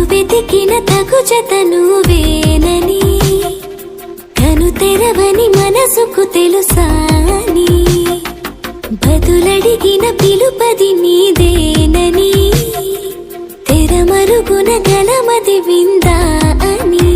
వెతికిన తగు జత నువ్వేనని కను తెరవని మనసుకు తెలుసాని బదులడిగిన పిలుపది నీదేనని తెరమరుగున గలమది విందా అని